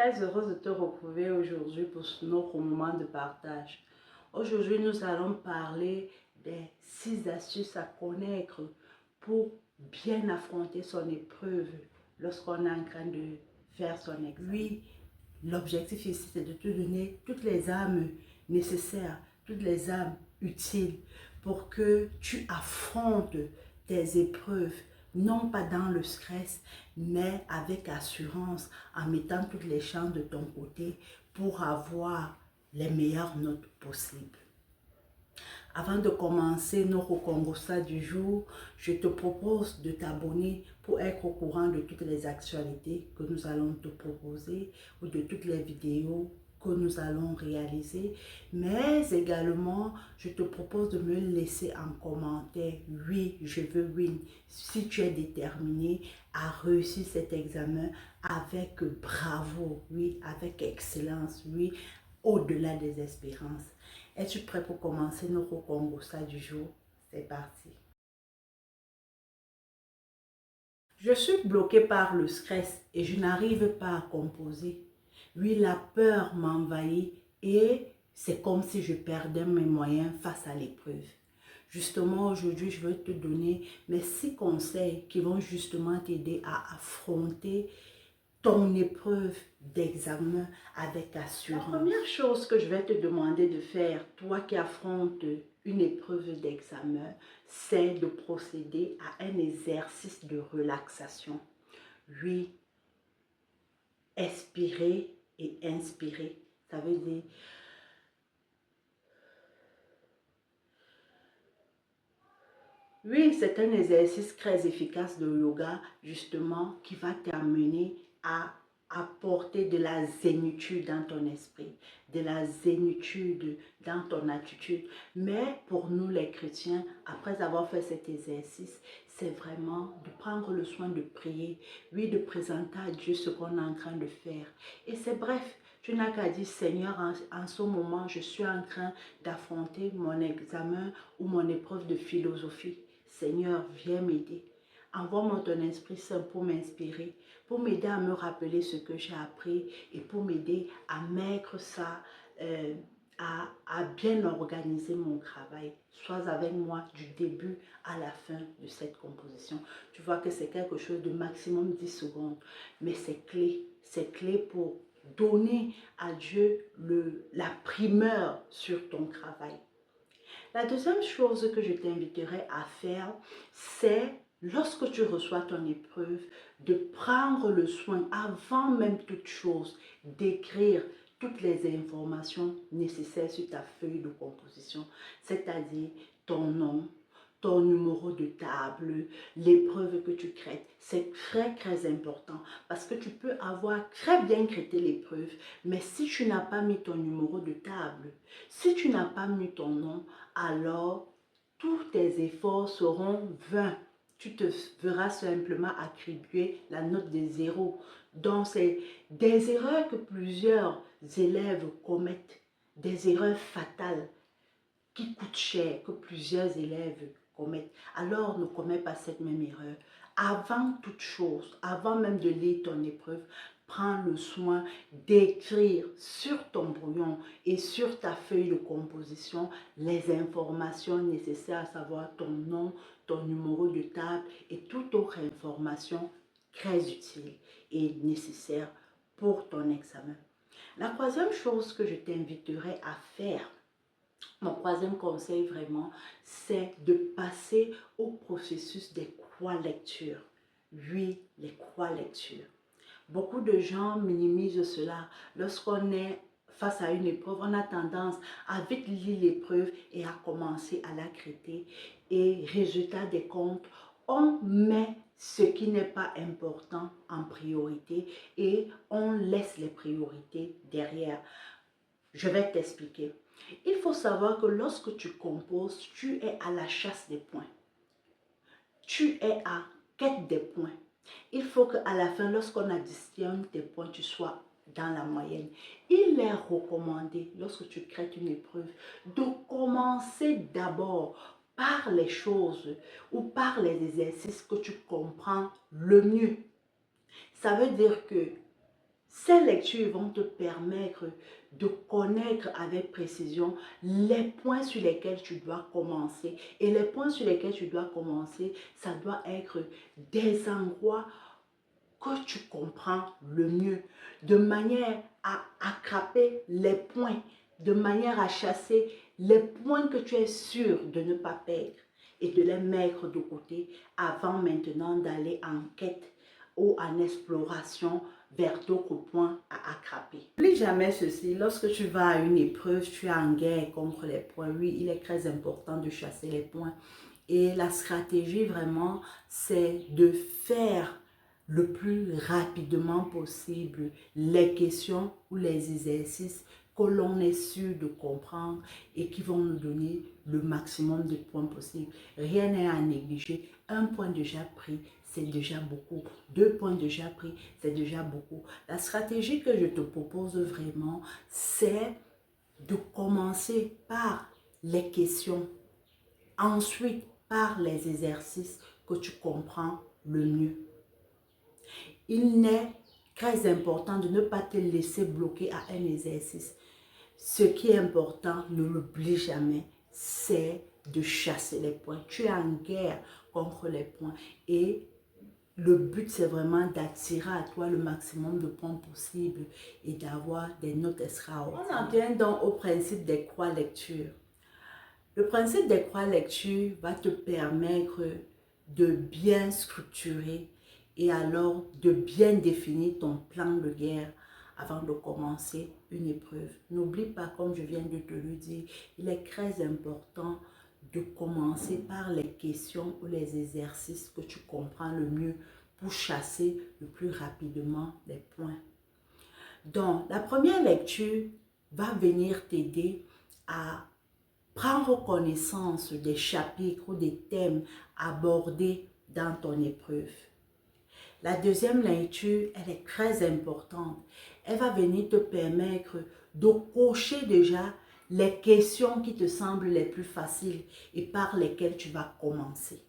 très heureuse de te retrouver aujourd'hui pour notre moment de partage. Aujourd'hui, nous allons parler des 6 astuces à connaître pour bien affronter son épreuve lorsqu'on est en train de faire son examen. Oui, l'objectif ici, c'est de te donner toutes les armes nécessaires, toutes les armes utiles pour que tu affrontes tes épreuves, non pas dans le stress, mais avec assurance, en mettant toutes les chances de ton côté pour avoir les meilleures notes possibles. Avant de commencer notre Congossa du jour, je te propose de t'abonner pour être au courant de toutes les actualités que nous allons te proposer ou de toutes les vidéos que nous allons réaliser. Mais également, je te propose de me laisser en commentaire. Oui, je veux win. Si tu es déterminé à réussir cet examen avec bravo, oui, avec excellence, oui, au-delà des espérances. Es-tu prêt pour commencer notre Congossa du jour? C'est parti. Je suis bloquée par le stress et je n'arrive pas à composer. Oui, la peur m'envahit et c'est comme si je perdais mes moyens face à l'épreuve. Justement, aujourd'hui, je veux te donner mes 6 conseils qui vont justement t'aider à affronter ton épreuve d'examen avec assurance. La première chose que je vais te demander de faire, toi qui affrontes une épreuve d'examen, c'est de procéder à un exercice de relaxation. Oui, expirer et inspirer. Ça veut dire oui, c'est un exercice très efficace de yoga, justement, qui va t'amener à apporter de la zénitude dans ton esprit, de la zénitude dans ton attitude. Mais pour nous les chrétiens, après avoir fait cet exercice, c'est vraiment de prendre le soin de prier, oui, de présenter à Dieu ce qu'on est en train de faire. Et c'est bref. Tu n'as qu'à dire, Seigneur, en ce moment, je suis en train d'affronter mon examen ou mon épreuve de philosophie. Seigneur, viens m'aider. Envoie-moi ton Esprit Saint pour m'inspirer, pour m'aider à me rappeler ce que j'ai appris et pour m'aider à mettre ça, à bien organiser mon travail. Sois avec moi du début à la fin de cette composition. Tu vois que c'est quelque chose de maximum 10 secondes, mais c'est clé. C'est clé pour donner à Dieu la primeur sur ton travail. La deuxième chose que je t'inviterai à faire, c'est lorsque tu reçois ton épreuve, de prendre le soin, avant même toute chose, d'écrire toutes les informations nécessaires sur ta feuille de composition, c'est-à-dire ton nom, ton numéro de table, l'épreuve que tu crées. C'est très important parce que tu peux avoir très bien traité l'épreuve, mais si tu n'as pas mis ton numéro de table, si tu n'as pas mis ton nom, alors tous tes efforts seront vains. Tu te verras simplement attribuer la note de 0. Donc, c'est des erreurs que plusieurs élèves commettent, des erreurs fatales qui coûtent cher, que plusieurs élèves commettent. Alors, ne commets pas cette même erreur. Avant toute chose, avant même de lire ton épreuve, prends le soin d'écrire sur ton brouillon et sur ta feuille de composition les informations nécessaires, à savoir ton nom, ton numéro de table et toute autre information très utile et nécessaire pour ton examen. La troisième chose que je t'inviterai à faire, mon troisième conseil vraiment, c'est de passer au processus des croix-lectures. Oui, les croix-lectures. Beaucoup de gens minimisent cela. Lorsqu'on est face à une épreuve, on a tendance à vite lire l'épreuve et à commencer à la traiter. Et résultat des comptes, on met ce qui n'est pas important en priorité et on laisse les priorités derrière. Je vais t'expliquer. Il faut savoir que lorsque tu composes, tu es à la chasse des points. Tu es à quête des points. Il faut qu'à la fin, lorsqu'on additionne tes points, tu sois dans la moyenne. Il est recommandé, lorsque tu crées une épreuve, de commencer d'abord par les choses ou par les exercices que tu comprends le mieux. Ça veut dire que Ces lectures vont te permettre de connaître avec précision les points sur lesquels tu dois commencer. Et les points sur lesquels tu dois commencer, ça doit être des endroits que tu comprends le mieux, de manière à attraper les points, de manière à chasser les points que tu es sûr de ne pas perdre et de les mettre de côté avant maintenant d'aller en quête ou en exploration vers d'autres points à attraper. N'oublie jamais ceci, lorsque tu vas à une épreuve, tu es en guerre contre les points. Oui, il est très important de chasser les points. Et la stratégie vraiment, c'est de faire le plus rapidement possible les questions ou les exercices que l'on est sûr de comprendre et qui vont nous donner le maximum de points possibles. Rien n'est à négliger. Un point déjà pris, c'est déjà beaucoup. 2 points déjà pris, c'est déjà beaucoup. La stratégie que je te propose vraiment, c'est de commencer par les questions. Ensuite, par les exercices que tu comprends le mieux. Il est très important de ne pas te laisser bloquer à un exercice. Ce qui est important, ne l'oublie jamais, c'est de chasser les points. Tu es en guerre contre les points et le but, c'est vraiment d'attirer à toi le maximum de points possible et d'avoir des notes extraordinaires. On en vient donc au principe des croix lecture. Le principe des croix lecture va te permettre de bien structurer et alors de bien définir ton plan de guerre avant de commencer une épreuve. N'oublie pas, comme je viens de te le dire, il est très important de commencer par les questions ou les exercices que tu comprends le mieux pour chasser le plus rapidement les points. Donc, la première lecture va venir t'aider à prendre connaissance des chapitres ou des thèmes abordés dans ton épreuve. La deuxième lecture, elle est très importante. Elle va venir te permettre de cocher déjà les questions qui te semblent les plus faciles et par lesquelles tu vas commencer.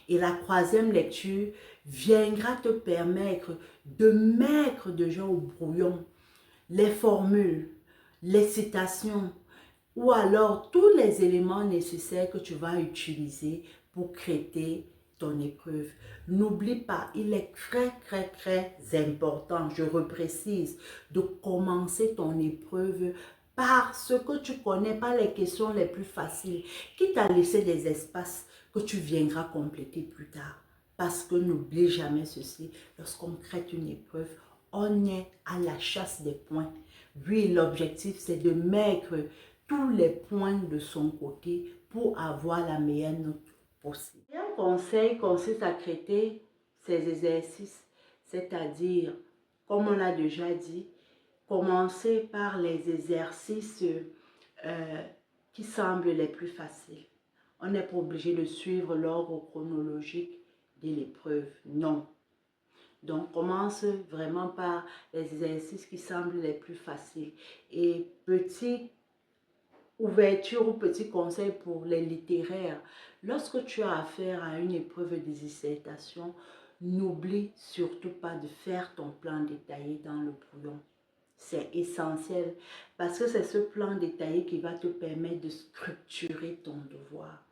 Et la troisième lecture viendra te permettre de mettre déjà au brouillon les formules, les citations, ou alors tous les éléments nécessaires que tu vas utiliser pour créer ton épreuve. N'oublie pas, il est très important, je reprécise, de commencer ton épreuve par ce que tu connais, par les questions les plus faciles, quitte à laisser des espaces que tu viendras compléter plus tard. Parce que n'oublie jamais ceci, lorsqu'on crée une épreuve, on est à la chasse des points. Oui, l'objectif, c'est de mettre tous les points de son côté pour avoir la meilleure note possible. Et un conseil consiste à traiter ces exercices, c'est-à-dire, comme on l'a déjà dit, commencer par les exercices qui semblent les plus faciles. On n'est pas obligé de suivre l'ordre chronologique de l'épreuve, non. Donc, commence vraiment par les exercices qui semblent les plus faciles. Et petite ouverture ou petit conseil pour les littéraires. Lorsque tu as affaire à une épreuve de dissertation, n'oublie surtout pas de faire ton plan détaillé dans le brouillon. C'est essentiel parce que c'est ce plan détaillé qui va te permettre de structurer ton devoir.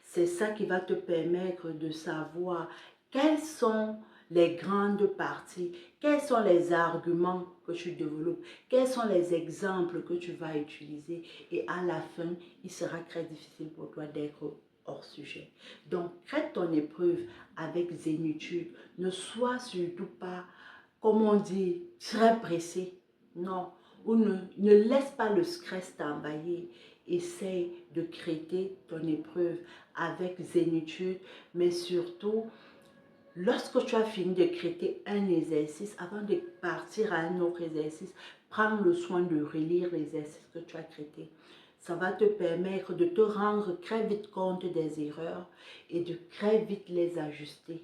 C'est ça qui va te permettre de savoir quelles sont les grandes parties, quels sont les arguments que tu développes, quels sont les exemples que tu vas utiliser et à la fin, il sera très difficile pour toi d'être hors sujet. Donc, traite ton épreuve avec zénitude. Ne sois surtout pas, comme on dit, très pressé. Non, ou ne laisse pas le stress t'envahir. Essaye de créer ton épreuve avec zénitude, mais surtout, lorsque tu as fini de créer un exercice, avant de partir à un autre exercice, prends le soin de relire l'exercice que tu as créé. Ça va te permettre de te rendre très vite compte des erreurs et de très vite les ajuster.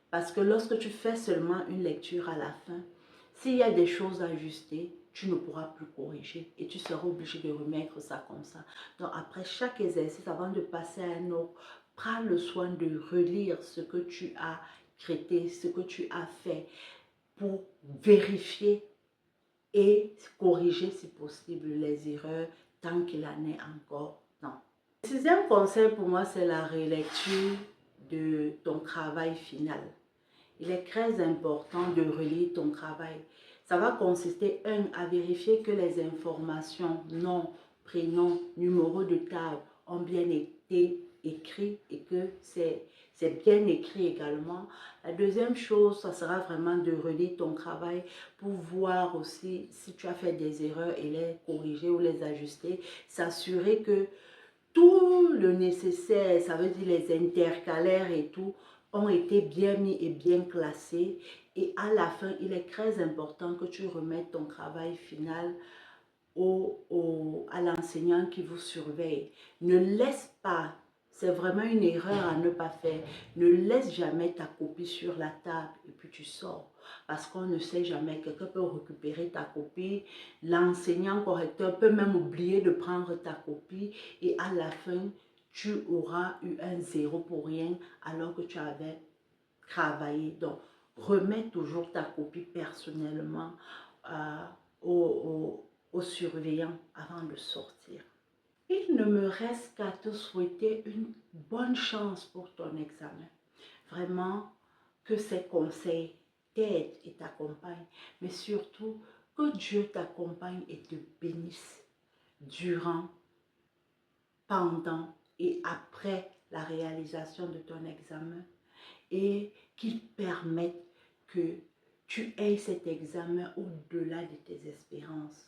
Parce que lorsque tu fais seulement une lecture à la fin, s'il y a des choses à ajuster, tu ne pourras plus corriger et tu seras obligé de remettre ça comme ça. Donc après chaque exercice, avant de passer à un autre, prends le soin de relire ce que tu as créé, ce que tu as fait pour vérifier et corriger si possible les erreurs tant qu'il en est encore temps. Le sixième conseil pour moi, c'est la relecture de ton travail final. Il est très important de relire ton travail. Ça va consister, à vérifier que les informations, nom, prénom, numéro de table ont bien été écrits et que c'est bien écrit également. La deuxième chose, ça sera vraiment de relire ton travail pour voir aussi si tu as fait des erreurs et les corriger ou les ajuster. S'assurer que tout le nécessaire, ça veut dire les intercalaires et tout, ont été bien mis et bien classés. Et à la fin, il est très important que tu remettes ton travail final à l'enseignant qui vous surveille. Ne laisse pas, c'est vraiment une erreur à ne pas faire, ne laisse jamais ta copie sur la table et puis tu sors. Parce qu'on ne sait jamais, quelqu'un peut récupérer ta copie, l'enseignant correcteur peut même oublier de prendre ta copie et à la fin, tu auras eu un 0 pour rien alors que tu avais travaillé. Donc, remets toujours ta copie personnellement au surveillant avant de sortir. Il ne me reste qu'à te souhaiter une bonne chance pour ton examen. Vraiment, que ces conseils t'aident et t'accompagnent, mais surtout que Dieu t'accompagne et te bénisse durant, pendant et après la réalisation de ton examen et qu'il permette que tu aies cet examen au-delà de tes espérances.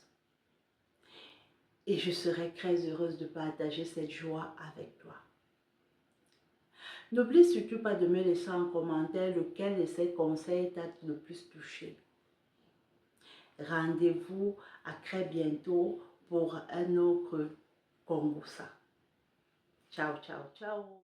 Et je serai très heureuse de partager cette joie avec toi. N'oublie surtout pas de me laisser en commentaire lequel de ces conseils t'a le plus touché. Rendez-vous à très bientôt pour un autre Congo. Ciao, ciao, ciao.